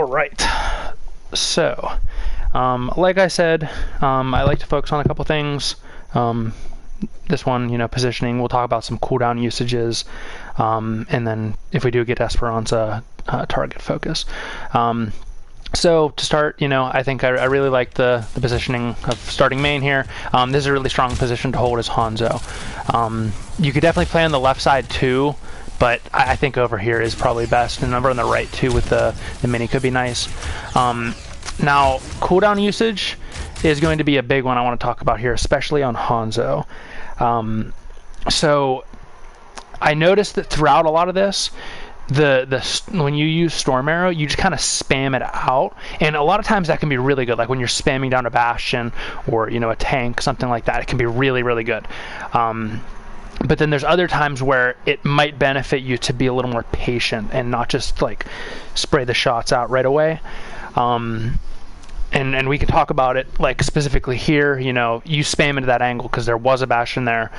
Alright, so, like I said, I like to focus on a couple things. This one, you know, positioning, we'll talk about some cooldown usages, and then if we do get Esperanza, target focus. So to start, you know, I think I really like the positioning of starting main here. This is a really strong position to hold as Hanzo. You could definitely play on the left side too, but I think over here is probably best, and over on the right too with the mini could be nice. Now, cooldown usage is going to be a big one I want to talk about here, especially on Hanzo. So I noticed that throughout a lot of this, when you use Storm Arrow, you just kind of spam it out, and a lot of times that can be really good. Like when you're spamming down a Bastion or, you know, a tank, something like that, it can be really, really good. But then there's other times where it might benefit you to be a little more patient and not just like spray the shots out right away. And we can talk about it like specifically here. You know, you spam into that angle because there was a Bastion there,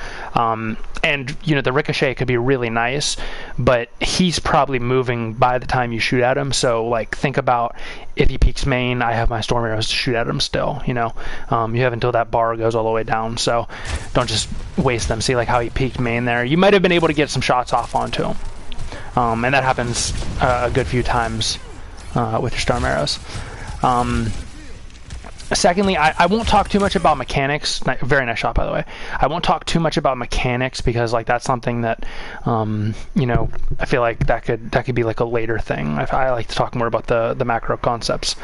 and you know the ricochet could be really nice, but he's probably moving by the time you shoot at him. So like think about if he peeks main, I have my Storm Arrows to shoot at him still. You know, you have until that bar goes all the way down. So don't just waste them. See like how he peeked main there. You might have been able to get some shots off onto him, and that happens a good few times with your Storm Arrows. Secondly, I won't talk too much about mechanics. Very nice shot, by the way. I won't talk too much about mechanics because, like, that's something that, you know, I feel like that could be like a later thing. I like to talk more about the macro concepts.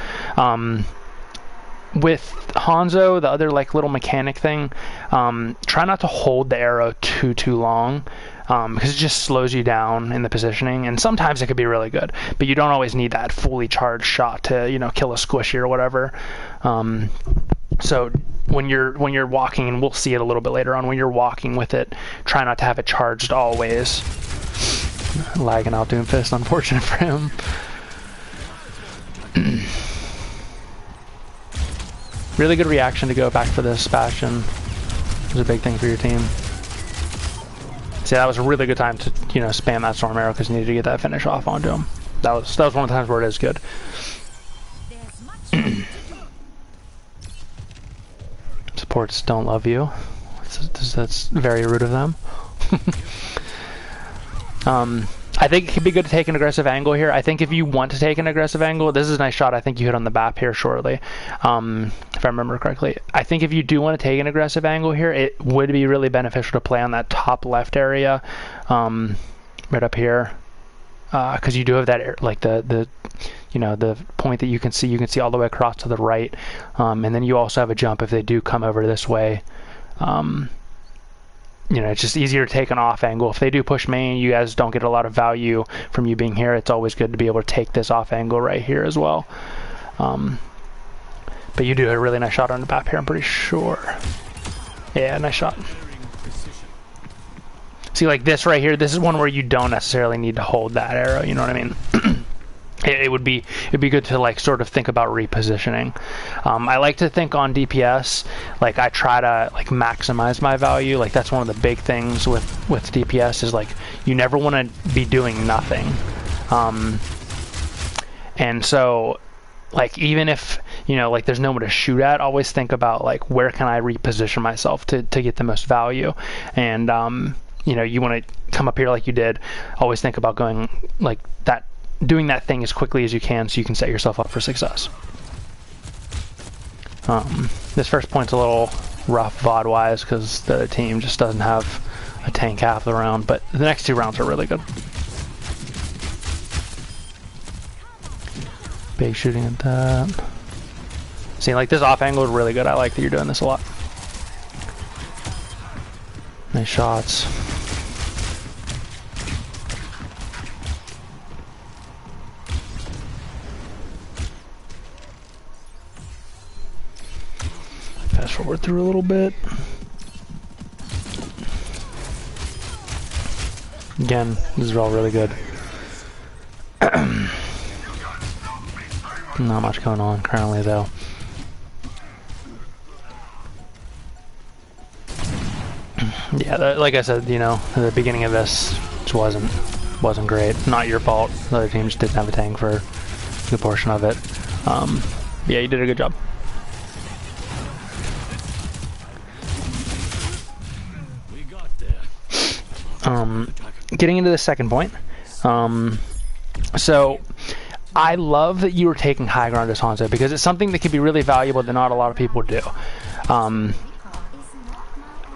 With Hanzo, the other like little mechanic thing, try not to hold the arrow too long. Because it just slows you down in the positioning, and sometimes it could be really good, but you don't always need that fully charged shot to, you know, kill a squishy or whatever. So when you're walking, and we'll see it a little bit later on, when you're walking with it, try not to have it charged always. Lagging out Doomfist, unfortunate for him. Really good reaction to go back for this Bastion. It was a big thing for your team. See, that was a really good time to, you know, spam that Storm Arrow because you needed to get that finish off onto him. That was one of the times where it is good. Supports don't love you. That's very rude of them. I think it could be good to take an aggressive angle here. I think if you want to take an aggressive angle, this is a nice shot. I think you hit on the BAP here shortly, if I remember correctly. I think if you do want to take an aggressive angle here, it would be really beneficial to play on that top left area, right up here, because you do have that like the you know, the point that you can see all the way across to the right, and then you also have a jump if they do come over this way. You know, it's just easier to take an off angle. If they do push main, you guys don't get a lot of value from you being here. It's always good to be able to take this off angle right here as well. But you do a really nice shot on the BAP here, I'm pretty sure. Yeah, nice shot. See, like this right here, this is one where you don't necessarily need to hold that arrow, you know what I mean? It'd be good to like sort of think about repositioning. I like to think on DPS, like I try to like maximize my value. Like that's one of the big things with DPS is like you never want to be doing nothing. And so like even if, you know, like there's no one to shoot at, always think about like where can I reposition myself to get the most value. And you know, you want to come up here like you did, always think about going like that, doing that thing as quickly as you can so you can set yourself up for success. This first point's a little rough VOD wise because the other team just doesn't have a tank half the round, but the next two rounds are really good. Big shooting at that. See, like this off angle is really good. I like that you're doing this a lot. Nice shots. Fast forward through a little bit. Again, this is all really good. Not much going on currently though. Yeah, like I said, you know, the beginning of this just wasn't great. Not your fault. The other team just didn't have a tank for good portion of it. Yeah, you did a good job. Getting into the second point. So I love that you were taking high ground as Hanzo, because it's something that can be really valuable that not a lot of people do.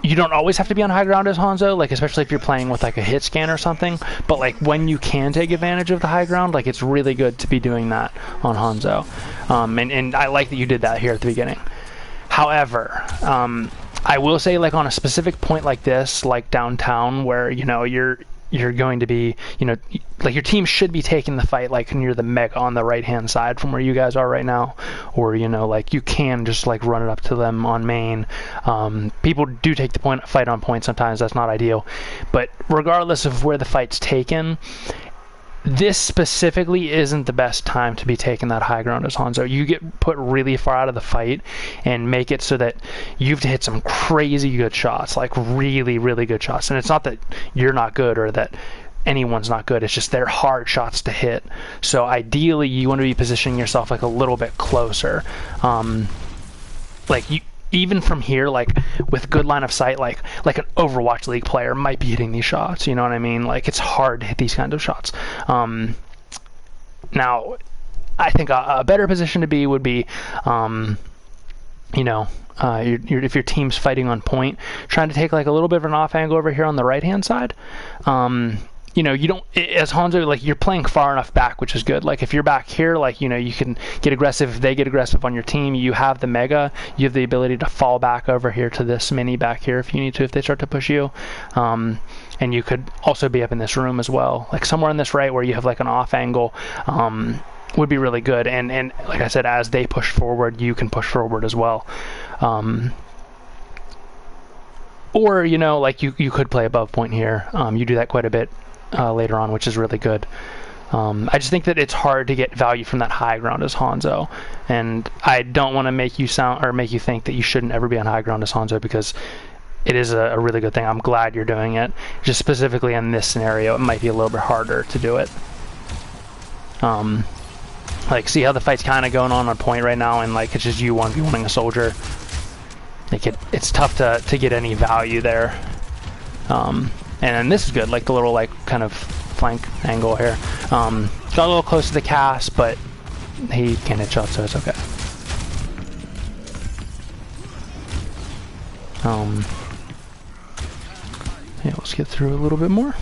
You don't always have to be on high ground as Hanzo, like especially if you're playing with like a hit scan or something, but like when you can take advantage of the high ground, like it's really good to be doing that on Hanzo. And I like that you did that here at the beginning. However, I will say, like on a specific point like this, like downtown, where you know you're going to be, you know, like your team should be taking the fight like near the mega on the right hand side from where you guys are right now, or you know, like you can just like run it up to them on main. People do take the fight on point sometimes. That's not ideal, but regardless of where the fight's taken, this specifically isn't the best time to be taking that high ground as Hanzo. You get put really far out of the fight and make it so that you have to hit some crazy good shots, like really, really good shots. And it's not that you're not good or that anyone's not good. It's just they're hard shots to hit. So ideally, you want to be positioning yourself like a little bit closer. Like you, even from here, like with good line of sight, like an Overwatch League player might be hitting these shots. You know what I mean? Like it's hard to hit these kinds of shots. Now, I think a better position to be would be, you know, if your team's fighting on point, trying to take like a little bit of an off angle over here on the right hand side. You know, you don't, as Hanzo, like you're playing far enough back, which is good. Like if you're back here, like, you know, you can get aggressive. If they get aggressive on your team, you have the mega, you have the ability to fall back over here to this mini back here if you need to, if they start to push you. And you could also be up in this room as well, like somewhere in this right where you have like an off angle, would be really good. And like I said, as they push forward, you can push forward as well. Or, you know, like you could play above point here. You do that quite a bit later on, which is really good. I just think that it's hard to get value from that high ground as Hanzo, and I don't want to make you think that you shouldn't ever be on high ground as Hanzo, because it is a really good thing. I'm glad you're doing it. Just specifically in this scenario, it might be a little bit harder to do it. Like, see how the fight's kind of going on point right now, and like it's just you 1v1ing a soldier. Like it's tough to get any value there. And this is good, like the little like kind of flank angle here. Got a little close to the cast, but he can hit shots, so it's okay. Yeah, let's get through a little bit more.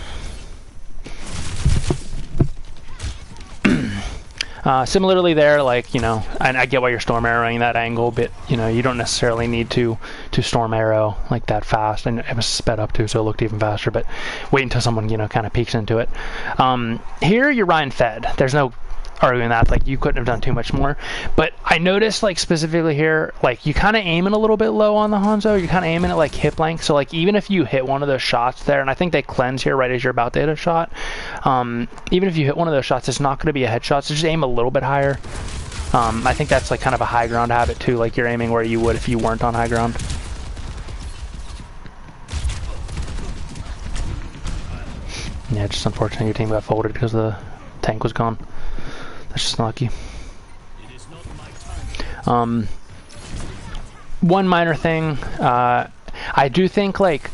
Similarly there, like, you know, and I get why you're storm arrowing that angle, but, you know, you don't necessarily need to storm arrow like that fast, and it was sped up too, so it looked even faster, but wait until someone, you know, kind of peeks into it. Here, you're Ryan fed. There's no arguing that, like, you couldn't have done too much more, but I noticed, like, specifically here, like, you kind of aiming a little bit low on the Hanzo. You're kind of aiming at, like, hip length, so, like, even if you hit one of those shots there, and I think they cleanse here right as you're about to hit a shot, even if you hit one of those shots, it's not going to be a headshot, so just aim a little bit higher. I think that's, like, kind of a high ground habit, too, like, you're aiming where you would if you weren't on high ground. Yeah, just unfortunate your team got folded because the tank was gone. That's just lucky. One minor thing, I do think like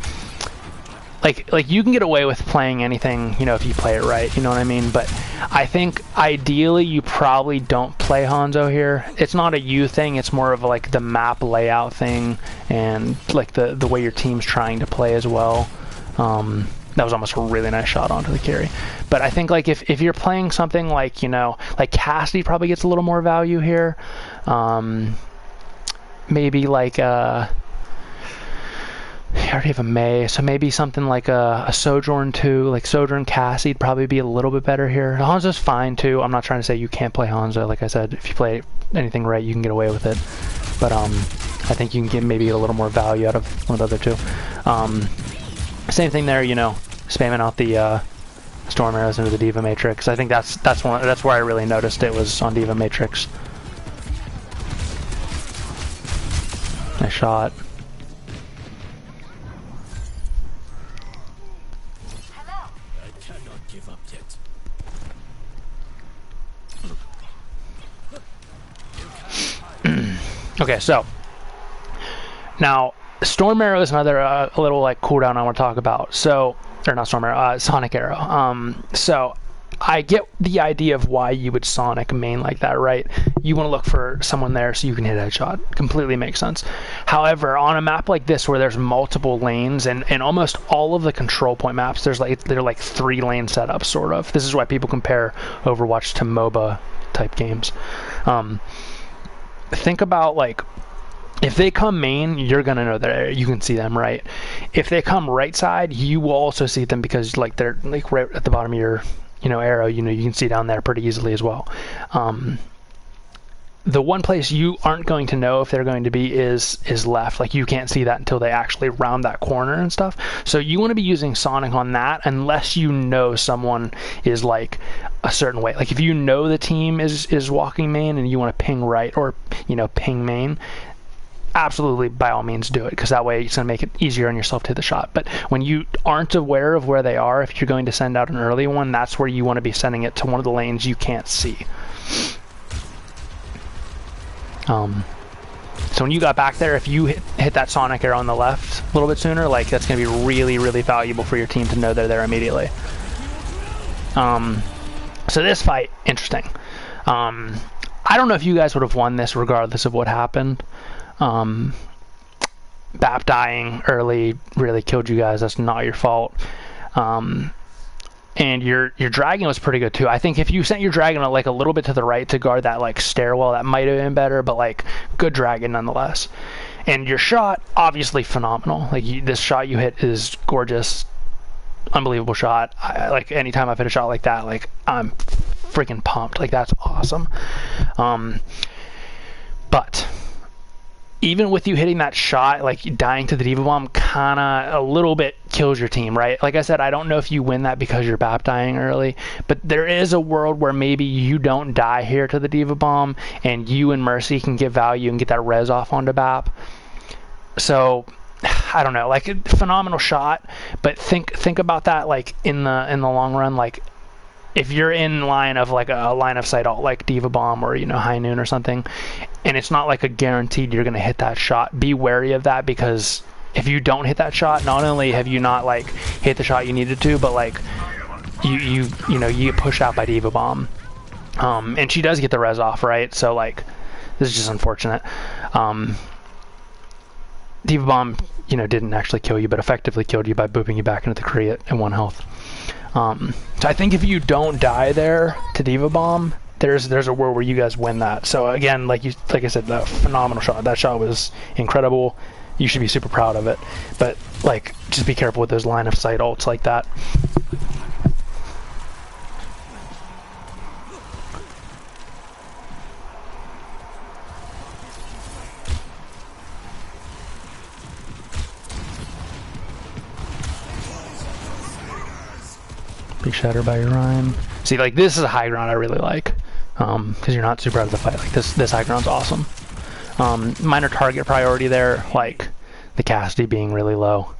you can get away with playing anything, you know, if you play it right, you know what I mean? But I think ideally you probably don't play Hanzo here. It's not a you thing, it's more of like the map layout thing, and like the way your team's trying to play as well. That was almost a really nice shot onto the carry. But I think like if you're playing something like, you know, like Cassidy probably gets a little more value here. Maybe like I already have a May, so maybe something like a Sojourn too, like Sojourn Cassidy'd probably be a little bit better here. Hanzo's fine too. I'm not trying to say you can't play Hanzo. Like I said, if you play anything right, you can get away with it. But I think you can get a little more value out of one of the other two. Same thing there, you know, spamming out the storm arrows into the Diva Matrix. I think that's where I really noticed it, was on Diva Matrix. Nice shot. Okay, so now Storm Arrow is another a little like cooldown I want to talk about. So, or not Storm Arrow, Sonic Arrow. So I get the idea of why you would Sonic main like that, right? You want to look for someone there so you can hit a headshot. Completely makes sense. However, on a map like this where there's multiple lanes and almost all of the control point maps, they're like 3-lane setups, sort of. This is why people compare Overwatch to MOBA type games. Think about like, if they come main, you're gonna know that you can see them, right? If they come right side, you will also see them because like they're like right at the bottom of your arrow, you can see down there pretty easily as well. The one place you aren't going to know if they're going to be is left. Like you can't see that until they actually round that corner and stuff. So you want to be using Sonic on that unless you know someone is like a certain way. Like if you know the team is walking main and you want to ping right or ping main, absolutely by all means do it, because that way it's going to make it easier on yourself to hit the shot. But when you aren't aware of where they are, if you're going to send out an early one, that's where you want to be sending it to one of the lanes you can't see. So when you got back there, if you hit that Sonic Arrow on the left a little bit sooner, like that's going to be really, really valuable for your team to know they're there immediately. So this fight, interesting. I don't know if you guys would have won this regardless of what happened. Bap dying early really killed you guys. That's not your fault. And your dragon was pretty good too. I think if you sent your dragon like a little bit to the right to guard that like stairwell, that might have been better, but like good dragon nonetheless. And your shot, obviously phenomenal. Like this shot you hit is gorgeous, unbelievable shot. Like anytime I've hit a shot like that, like I'm freaking pumped. Like that's awesome. But even with you hitting that shot, like dying to the Diva Bomb, kinda a little bit kills your team, right? Like I said, I don't know if you win that because you're BAP dying early, but there is a world where maybe you don't die here to the Diva Bomb and you and Mercy can get value and get that res off onto BAP. So I don't know, like a phenomenal shot, but think about that like in the long run. Like if you're in line of like a line of sight alt like Diva Bomb or High Noon or something, and it's not like a guaranteed you're gonna hit that shot, be wary of that, because if you don't hit that shot, not only have you not like hit the shot you needed to, but like you get pushed out by Diva Bomb. And she does get the res off, right? So like this is just unfortunate. Diva Bomb didn't actually kill you, but effectively killed you by booping you back into the Kree at 1 health. So I think if you don't die there to Diva Bomb, there's a world where you guys win that. So again, like I said, that phenomenal shot. That shot was incredible. You should be super proud of it. But like, just be careful with those line of sight ults like that. Big shatter by Orion. See, like this is a high ground I really like, because you're not super out of the fight. Like this high ground's awesome. Minor target priority there, like the Cassidy being really low.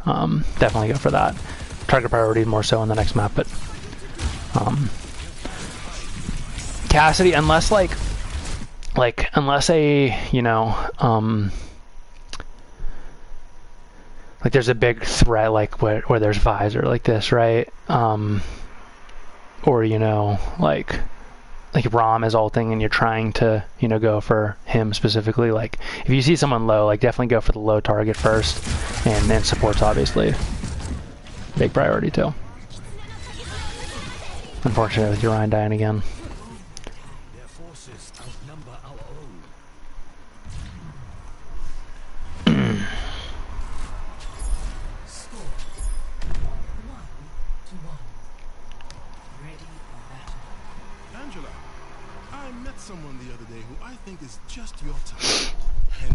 Definitely go for that. Target priority more so on the next map, but Cassidy, unless unless like there's a big threat like where there's visor like this, right? Or like Rom is ulting and you're trying to go for him specifically. Like if you see someone low, like definitely go for the low target first, and then support's obviously big priority too. Unfortunate with Orion dying again.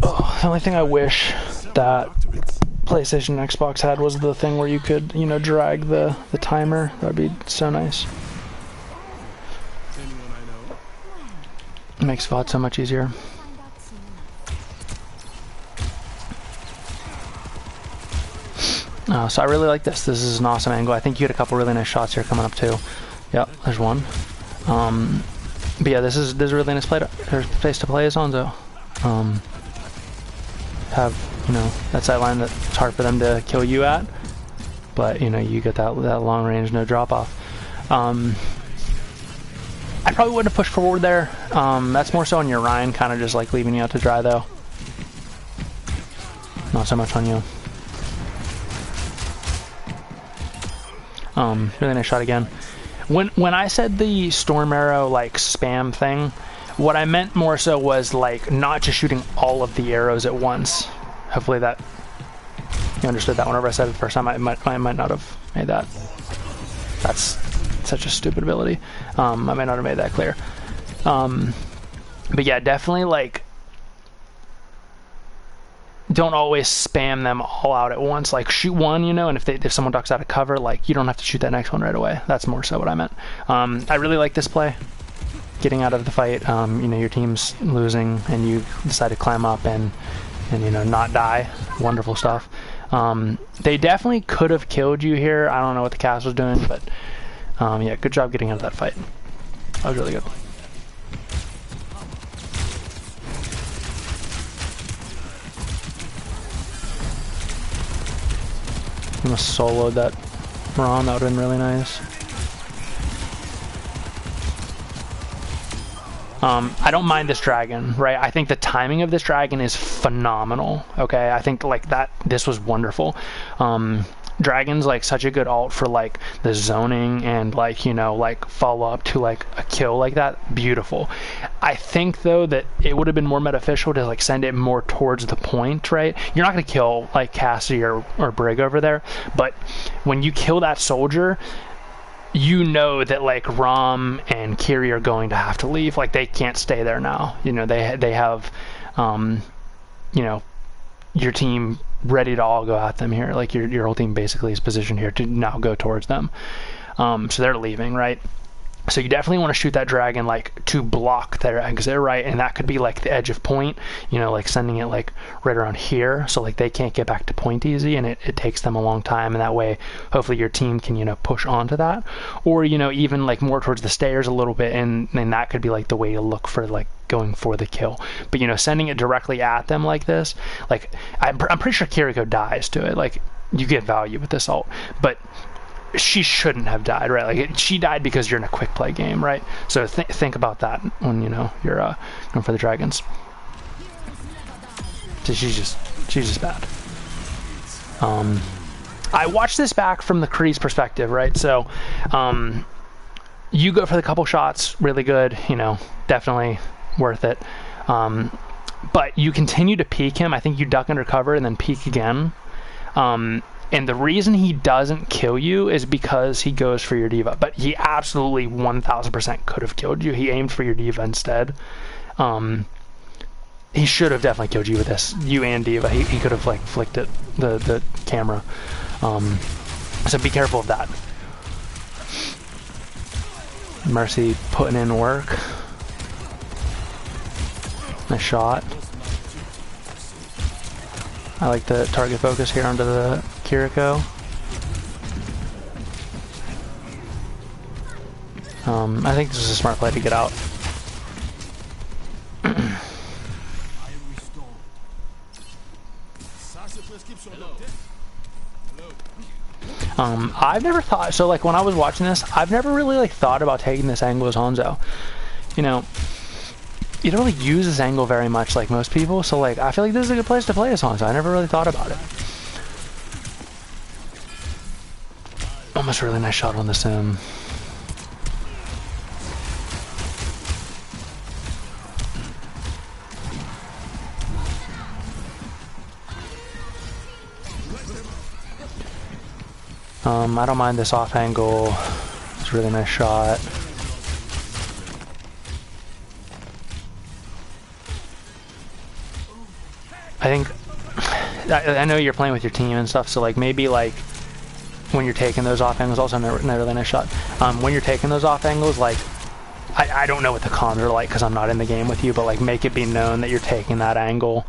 The only thing I wish that PlayStation and Xbox had was the thing where you could, drag the timer. That'd be so nice. It makes VOD so much easier. So I really like this. This is an awesome angle. I think you had a couple really nice shots here coming up too. Yep, there's one. But yeah, this is a really nice place to play as Hanzo. have, you know, that sight line that's hard for them to kill you at, but you know, you get that long range, no drop off. I probably wouldn't have pushed forward there. That's more so on your Ryan, kind of just like leaving you out to dry though. Not so much on you. Really nice shot again. When I said the Storm Arrow like spam thing, what I meant more so was like not just shooting all of the arrows at once. Hopefully that you understood that whenever I said it the first time. I might not have made that. That's such a stupid ability. I might not have made that clear. But yeah, definitely like don't always spam them all out at once. Like shoot one, you know, and if someone ducks out of cover, like you don't have to shoot that next one right away. That's more so what I meant. I really like this play. Getting out of the fight, you know, your team's losing and you decide to climb up and you know, not die. Wonderful stuff. They definitely could have killed you here. I don't know what the cast was doing, but yeah, good job getting out of that fight. That was really good. I'm gonna solo that Rom, that would have been really nice. I don't mind this dragon, right? I think the timing of this dragon is phenomenal, okay? I think like this was wonderful. Dragon's like such a good alt for like the zoning and like, you know, like follow up to like a kill like that. Beautiful. I think though that it would have been more beneficial to like send it more towards the point, right? You're not going to kill like Cassie or Brig over there, but when you kill that soldier, you know that like Rom and Kiri are going to have to leave. Like they can't stay there now. You know, they have, you know, your team ready to all go at them here. Like your whole team basically is positioned here to now go towards them. So they're leaving, right? So you definitely want to shoot that dragon like to block their exit, right? And that could be like the edge of point, you know, like sending it like right around here, so like they can't get back to point easy, and it takes them a long time, and that way hopefully your team can, you know, push onto that, or you know, even like more towards the stairs a little bit, and that could be like the way to look for like going for the kill. But you know, sending it directly at them like this, like I'm pretty sure Kiriko dies to it. Like you get value with this ult, but she shouldn't have died, right? Like she died because you're in a quick play game, right? So think about that when, you know, you're going for the dragons. So she's just bad. I watched this back from the Kree's perspective, right? So you go for the couple shots, really good, you know, definitely worth it. But you continue to peek him. I think you duck under cover and then peek again. And the reason he doesn't kill you is because he goes for your D.Va. But he absolutely 1000% could have killed you. He aimed for your D.Va instead. He should have definitely killed you with this. You and D.Va. He could have like flicked it, the camera. So be careful of that. Mercy putting in work. Nice shot. I like the target focus here onto the Kiriko. I think this is a smart play to get out. I've never thought, so like when I was watching this, I've never really like thought about taking this angle as Hanzo. You know, you don't really use this angle very much like most people, so like I feel like this is a good place to play as Hanzo. I never really thought about it. Almost a really nice shot on the sim. I don't mind this off angle. It's a really nice shot. I think I know you're playing with your team and stuff, so like maybe like when you're taking those off angles, also a really nice shot. When you're taking those off angles, like I don't know what the comms are like because I'm not in the game with you, but like make it be known that you're taking that angle.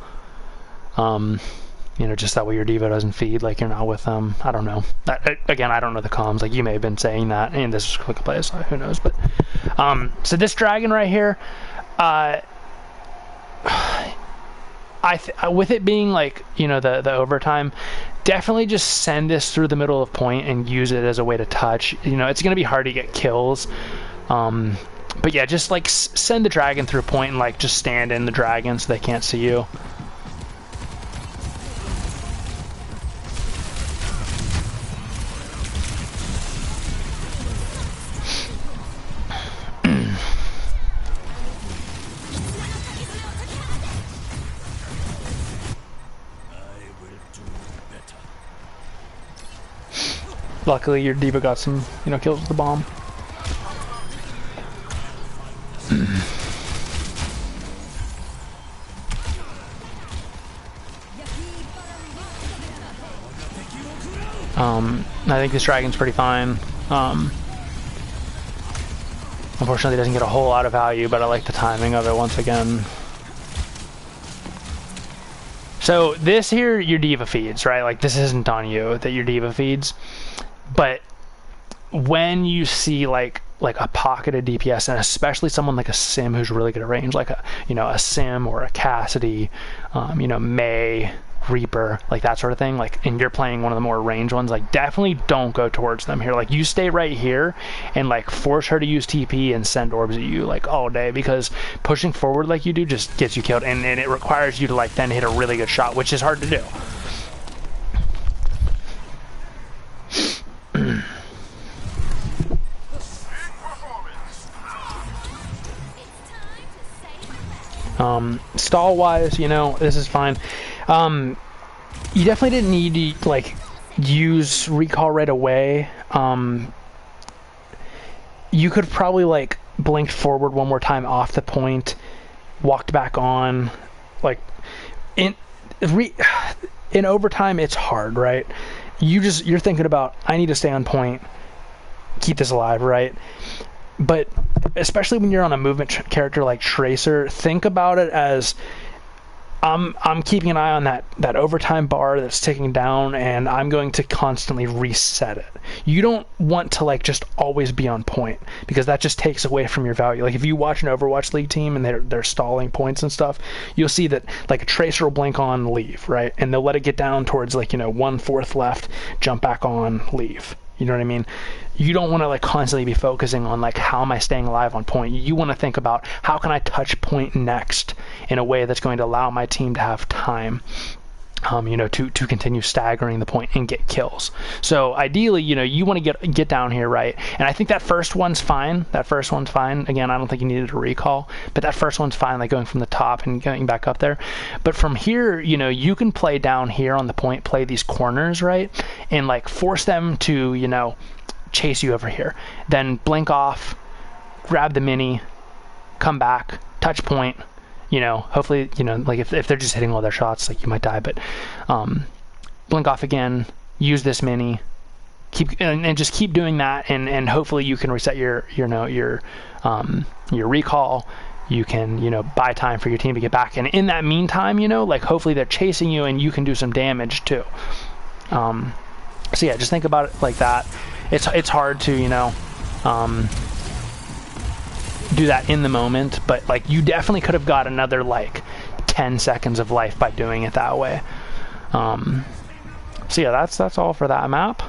You know, just that way your D.Va doesn't feed, like you're not with them. I don't know. Again, I don't know the comms. Like you may have been saying that, and this is quick play, so who knows? But with it being like, you know, the overtime, definitely just send this through the middle of point and use it as a way to touch. You know, it's going to be hard to get kills. But yeah, just like send the dragon through point and like just stand in the dragon so they can't see you. Luckily, your D.Va got some, you know, kills with the bomb. I think this dragon's pretty fine. Unfortunately, it doesn't get a whole lot of value, but I like the timing of it once again. So this here, your D.Va feeds, right? Like, this isn't on you that your D.Va feeds. But when you see like a pocketed DPS, and especially someone like a Sim who's really good at range, like a Sim or a Cassidy, you know, Mei, Reaper, like that sort of thing, like, and you're playing one of the more range ones, like definitely don't go towards them here. Like, you stay right here and like force her to use TP and send orbs at you like all day, because pushing forward like you do just gets you killed, and it requires you to like then hit a really good shot, which is hard to do. Stall wise, you know, this is fine. You definitely didn't need to like use recall right away. You could probably like blinked forward one more time off the point, walked back on. Like in overtime, it's hard, right? You're thinking about, I need to stay on point, keep this alive, right? But especially when you're on a movement character like Tracer, think about it as I'm keeping an eye on that overtime bar that's ticking down, and I'm going to constantly reset it. You don't want to like just always be on point, because that just takes away from your value. Like if you watch an Overwatch League team and they're stalling points and stuff, you'll see that like a Tracer will blink on, leave, right? And they'll let it get down towards like, you know, 1/4 left, jump back on, leave. You know what I mean? You don't want to like constantly be focusing on like, how am I staying alive on point? You want to think about, how can I touch point next in a way that's going to allow my team to have time, you know, to continue staggering the point and get kills. So ideally, you know, you want to get down here, right? And I think that first one's fine. Again, I don't think you needed a recall, but that first one's fine, like going from the top and going back up there. But from here, you know, you can play down here on the point, play these corners, right? And like force them to, you know, chase you over here. Then blink off, grab the mini, come back, touch point. You know, hopefully, you know, like if they're just hitting all their shots, like you might die, but blink off again, use this mini, and just keep doing that, and hopefully you can reset your recall. You can, you know, buy time for your team to get back, and in that meantime, you know, like hopefully they're chasing you and you can do some damage too. So yeah, just think about it like that. It's hard to, you know, do that in the moment, but like you definitely could have got another like 10 seconds of life by doing it that way. So yeah, that's all for that map.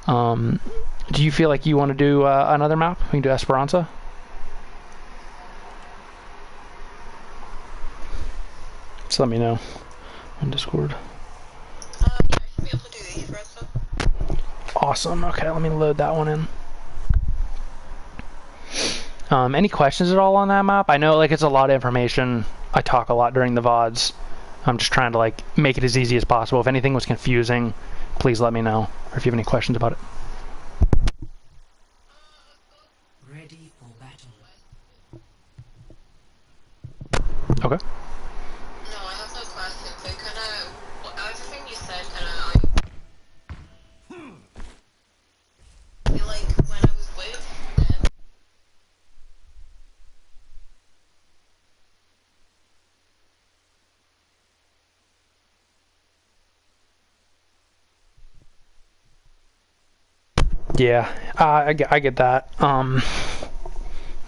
Do you feel like you want to do another map? We can do Esperanza. Just let me know on Discord. Yeah, I should be able to do the Esperanza. Awesome. Okay, let me load that one in. Any questions at all on that map? I know like it's a lot of information. I talk a lot during the VODs. I'm just trying to like make it as easy as possible. If anything was confusing, please let me know, or if you have any questions about it. Ready for battle. Okay. No, I have no questions. They kind of, everything you said kind of, I feel like when I was waiting for them. Yeah, I get that.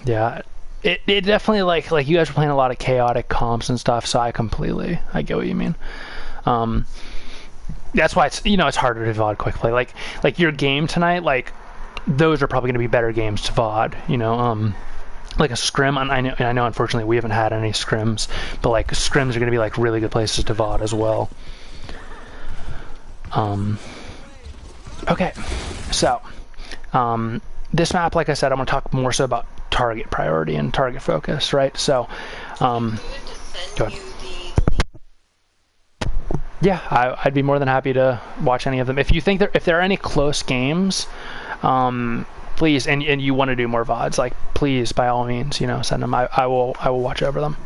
Yeah, it definitely like you guys were playing a lot of chaotic comps and stuff, so I get what you mean. That's why it's it's harder to VOD quick play. Like your game tonight, like those are probably going to be better games to VOD. Like a scrim, and I know unfortunately we haven't had any scrims, but like scrims are going to be like really good places to VOD as well. Okay, so this map, like I said, I'm going to talk more so about target priority and target focus, right? So, go ahead. Yeah, I'd be more than happy to watch any of them. If you think if there are any close games, please, and you want to do more VODs, like please, by all means, send them. I will watch over them.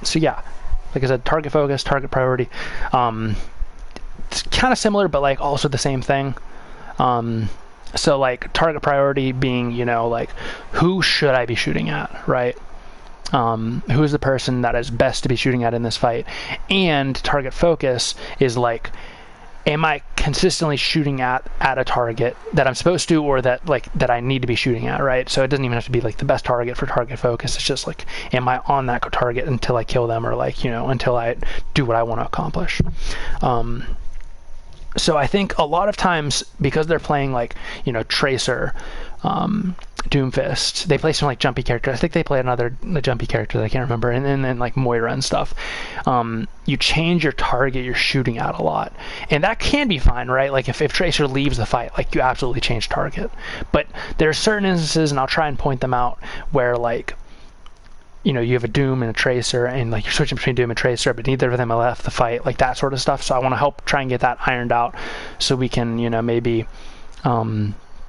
So yeah, like I said, target focus, target priority. It's kind of similar, but like also the same thing. So like target priority being, like who should I be shooting at, right? Who is the person that is best to be shooting at in this fight? And target focus is like, am I consistently shooting at a target that I'm supposed to, or that I need to be shooting at, right? So it doesn't even have to be like the best target for target focus. It's just like, am I on that target until I kill them, or like, until I do what I want to accomplish. So I think a lot of times, because they're playing like, Tracer, Doomfist, they play some like jumpy characters. I think they play the jumpy characters, I can't remember, and then like Moira and stuff. You change your target you're shooting at a lot, and that can be fine, right? Like if Tracer leaves the fight, like you absolutely change target. But there are certain instances, and I'll try and point them out, where like, you have a Doom and a Tracer, and like you're switching between Doom and Tracer, but neither of them have left the fight, like that sort of stuff. So I want to help try and get that ironed out, so we can, maybe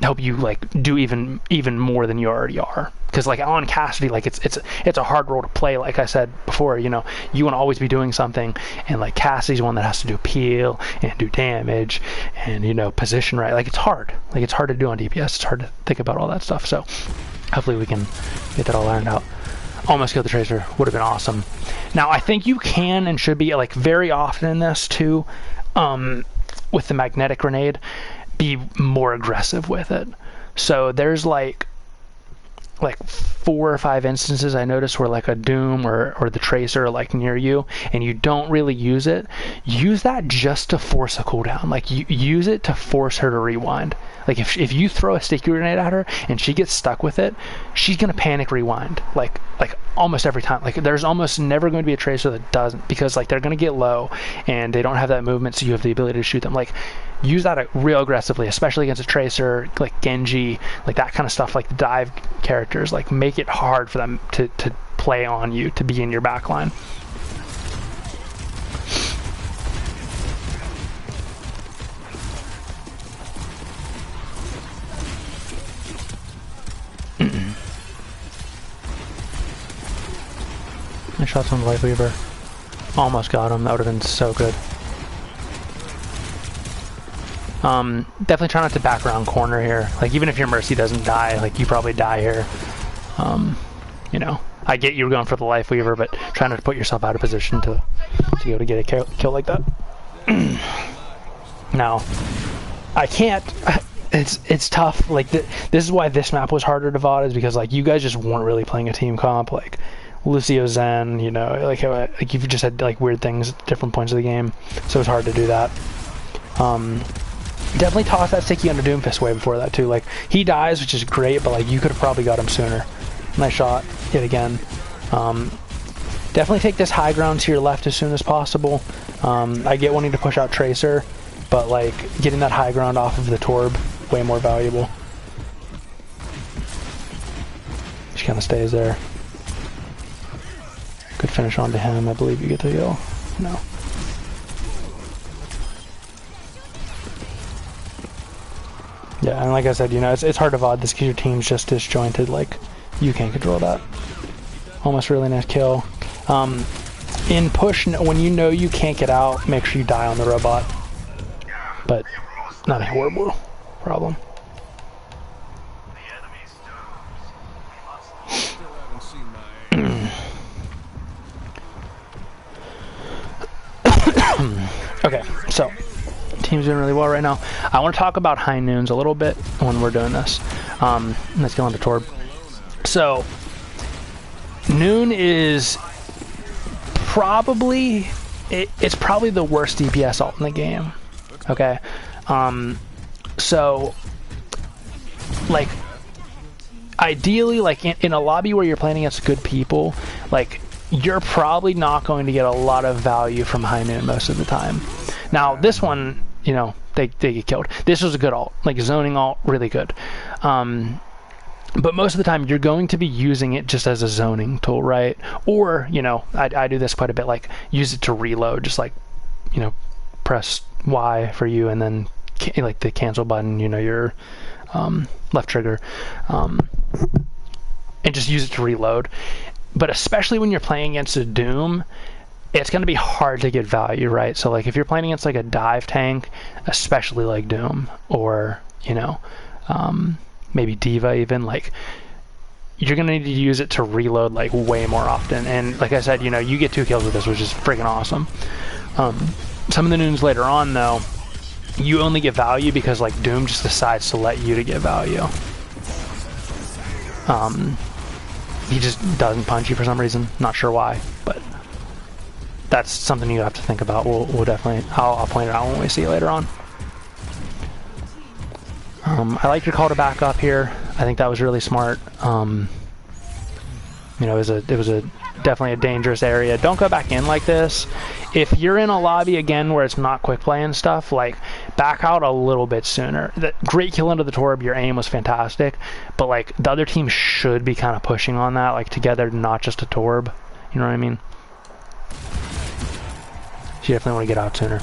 help you like do even more than you already are. Because like on Cassidy, like it's a hard role to play. Like I said before, you want to always be doing something, and like Cassidy's one that has to do peel and do damage and position right. Like it's hard. Like it's hard to do on DPS. It's hard to think about all that stuff. So hopefully we can get that all ironed out. Almost killed the Tracer. Would have been awesome. Now, I think you can and should be, like, very often in this, too, with the magnetic grenade, be more aggressive with it. So there's, like 4 or 5 instances I noticed where, like, a Doom or the Tracer are, like, near you, and you don't really use it. Use that just to force a cooldown. Like, you use it to force her to rewind. Like, if you throw a sticky grenade at her and she gets stuck with it, she's going to panic rewind. Like almost every time. Like, there's almost never going to be a Tracer that doesn't, because, like, they're going to get low and they don't have that movement, so you have the ability to shoot them. Like, use that real aggressively, especially against a Tracer, like Genji, like that kind of stuff, like the dive characters. Like, make it hard for them to play on you, to be in your backline. I shot some Lightweaver. Almost got him. That would have been so good. Definitely try not to back around corner here. Like, even if your Mercy doesn't die, like, you probably die here. I get you were going for the Lightweaver, but try not to put yourself out of position to be able to get a kill like that. Now, I can't... It's tough. Like, this is why this map was harder to VOD, is because, like, you guys just weren't really playing a team comp. Like, Lucio Zen, like you've just had like weird things at different points of the game, so it's hard to do that. Definitely toss that sticky under Doomfist way before that too. Like, he dies, which is great, but like you could have probably got him sooner. Nice shot, hit again. Definitely take this high ground to your left as soon as possible. I get wanting to push out Tracer, but like getting that high ground off of the Torb, way more valuable. She kind of stays there. Good finish onto him. I believe you get the kill. No. Yeah, and like I said, it's hard to VOD this because your team's just disjointed. Like, you can't control that. Almost really nice kill. In push, when you know you can't get out, make sure you die on the robot. But not a horrible problem. Okay, so team's doing really well right now. I want to talk about high noons a little bit when we're doing this. Let's go on to Torb. So, Noon is probably, it's probably the worst DPS ult in the game. Okay? So, like, ideally, like, in a lobby where you're playing against good people, like, you're probably not going to get a lot of value from High Noon most of the time. Now, this one, you know, they get killed. This was a good ult, like zoning ult, really good. But most of the time, you're going to be using it just as a zoning tool, right? Or, you know, I do this quite a bit, like, use it to reload, just like, you know, press Y for you, and then, like, the cancel button, you know, your left trigger, and just use it to reload. But especially when you're playing against a Doom, it's going to be hard to get value, right? So, like, if you're playing against, like, a dive tank, especially like Doom, or, you know, maybe D.Va even, like, you're going to need to use it to reload, like, way more often. And, like I said, you know, you get 2 kills with this, which is freaking awesome. Some of the Noons later on, though, you only get value because, like, Doom just decides to let you to get value. He just doesn't punch you for some reason. Not sure why, but that's something you have to think about. We'll definitely, I'll point it out when we see it later on. I like your call to back up here. I think that was really smart. You know, it was definitely a dangerous area. Don't go back in like this. If you're in a lobby again where it's not quick play and stuff, like, back out a little bit sooner. That great kill into the Torb, your aim was fantastic, but, like, the other team should be kind of pushing on that, like, together, not just a Torb. You know what I mean? So you definitely want to get out sooner.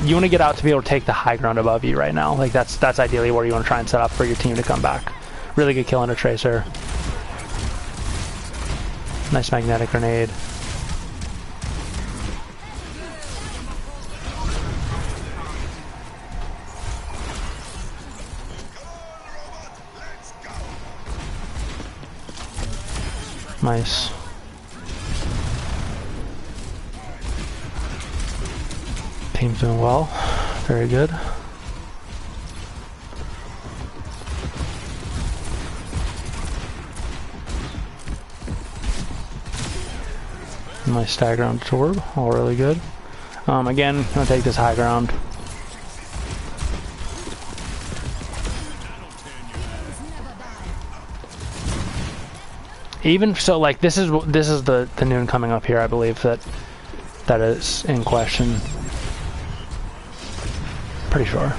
You want to get out to be able to take the high ground above you right now. Like, that's ideally where you want to try and set up for your team to come back. Really good kill into Tracer. Nice magnetic grenade. Nice. Team's doing well. Very good. Nice stagger on Torb, all really good. Again, gonna take this high ground. Even so, like, this is the Noon coming up here, I believe, that is in question. Pretty sure.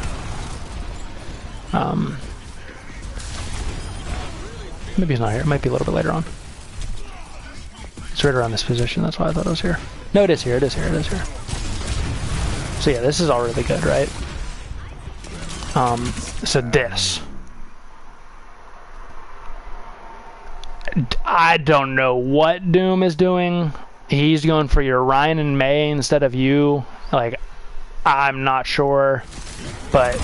Maybe he's not here. It might be a little bit later on. It's right around this position. That's why I thought it was here. No, it is here. It is here. It is here. So yeah, this is all really good, right? So this. I don't know what Doom is doing. He's going for your Ryan and May instead of you. Like, I'm not sure, but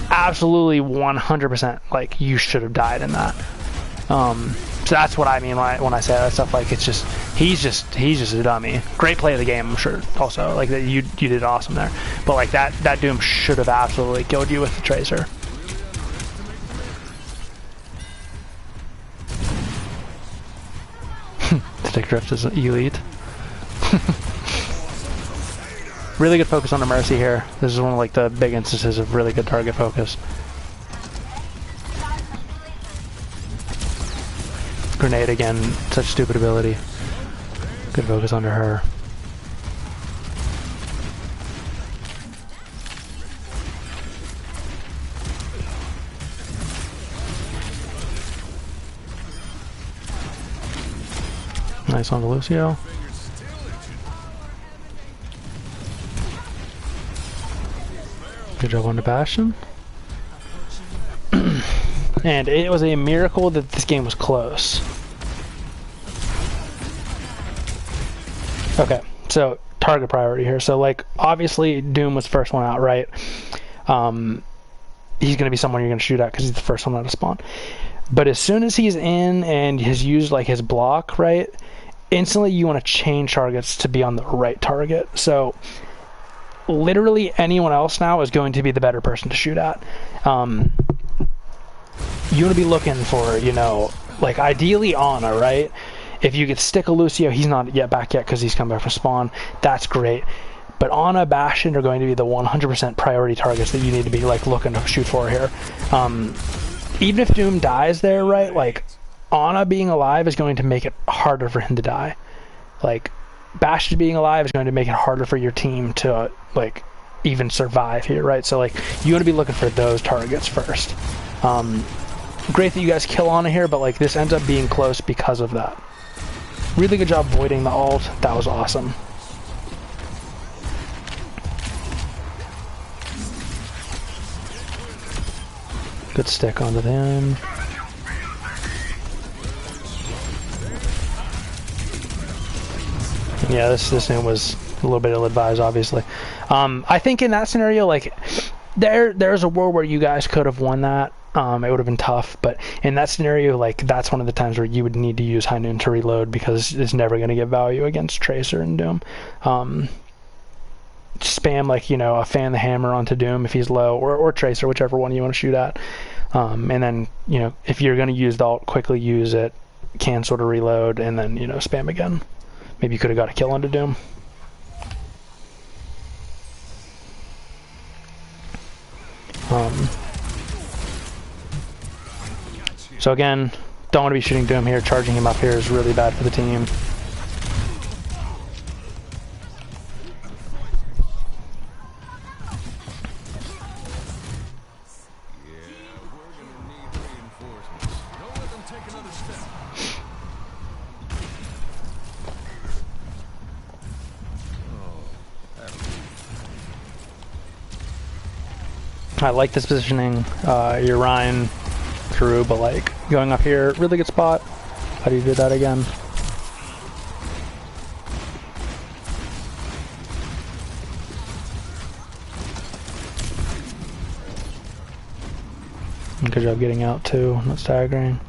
absolutely 100%. Like, you should have died in that. So that's what I mean when I say that stuff. Like, it's just he's just a dummy. Great play of the game, I'm sure. Also, like, that you did awesome there. But like that Doom should have absolutely killed you with the Tracer. Stick drift is elite. Really good focus on the Mercy here. This is one of, like, the big instances of really good target focus. Grenade again, such stupid ability. Good focus under her. Nice on the Lucio. Good job on the Bastion. And it was a miracle that this game was close. Okay, so target priority here. So, like, obviously Doom was the first one out, right? He's going to be someone you're going to shoot at because he's the first one out of spawn. But as soon as he's in and has used, like, his block, right, instantly you want to change targets to be on the right target. So literally anyone else now is going to be the better person to shoot at. you want to be looking for, you know, like ideally Ana, right? If you could stick a Lucio, he's not yet back yet because he's come back from spawn. That's great. But Ana, Bastion are going to be the 100% priority targets that you need to be like looking to shoot for here. Even if Doom dies there, right? Like Ana being alive is going to make it harder for him to die. Like Bastion being alive is going to make it harder for your team to like even survive here, right? So like you want to be looking for those targets first. Great that you guys kill Ana here, but like this ends up being close because of that. Really good job voiding the ult. That was awesome. Good stick onto them. Yeah, this thing was a little bit ill-advised, obviously. I think in that scenario, like, there's a world where you guys could have won that. It would have been tough, but in that scenario, like, that's one of the times where you would need to use High Noon to reload because it's never going to get value against Tracer and Doom. Spam, like, you know, a Fan the Hammer onto Doom if he's low, or Tracer, whichever one you want to shoot at. And then, you know, if you're going to use the ult, quickly use it, cancel to reload, and then, you know, spam again. Maybe you could have got a kill onto Doom. So again, don't want to be shooting Doom here. Charging him up here is really bad for the team. I like this positioning. Your Ryan through, but like going up here, really good spot. How do you do that again? Good job getting out too, not staggering.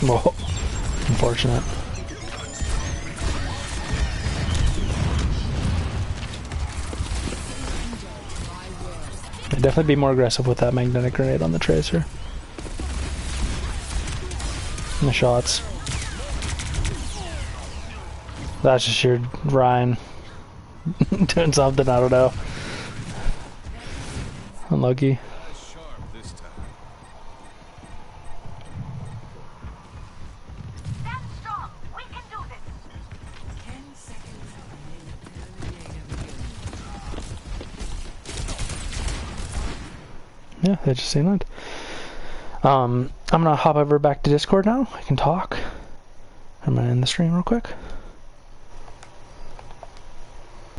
Well, unfortunate. I'd definitely be more aggressive with that magnetic grenade on the Tracer. And the shots. That's just your Ryan doing something, I don't know. Unlucky. Yeah, they just seen that. I'm gonna hop over back to Discord now. I can talk. I'm gonna end the stream real quick.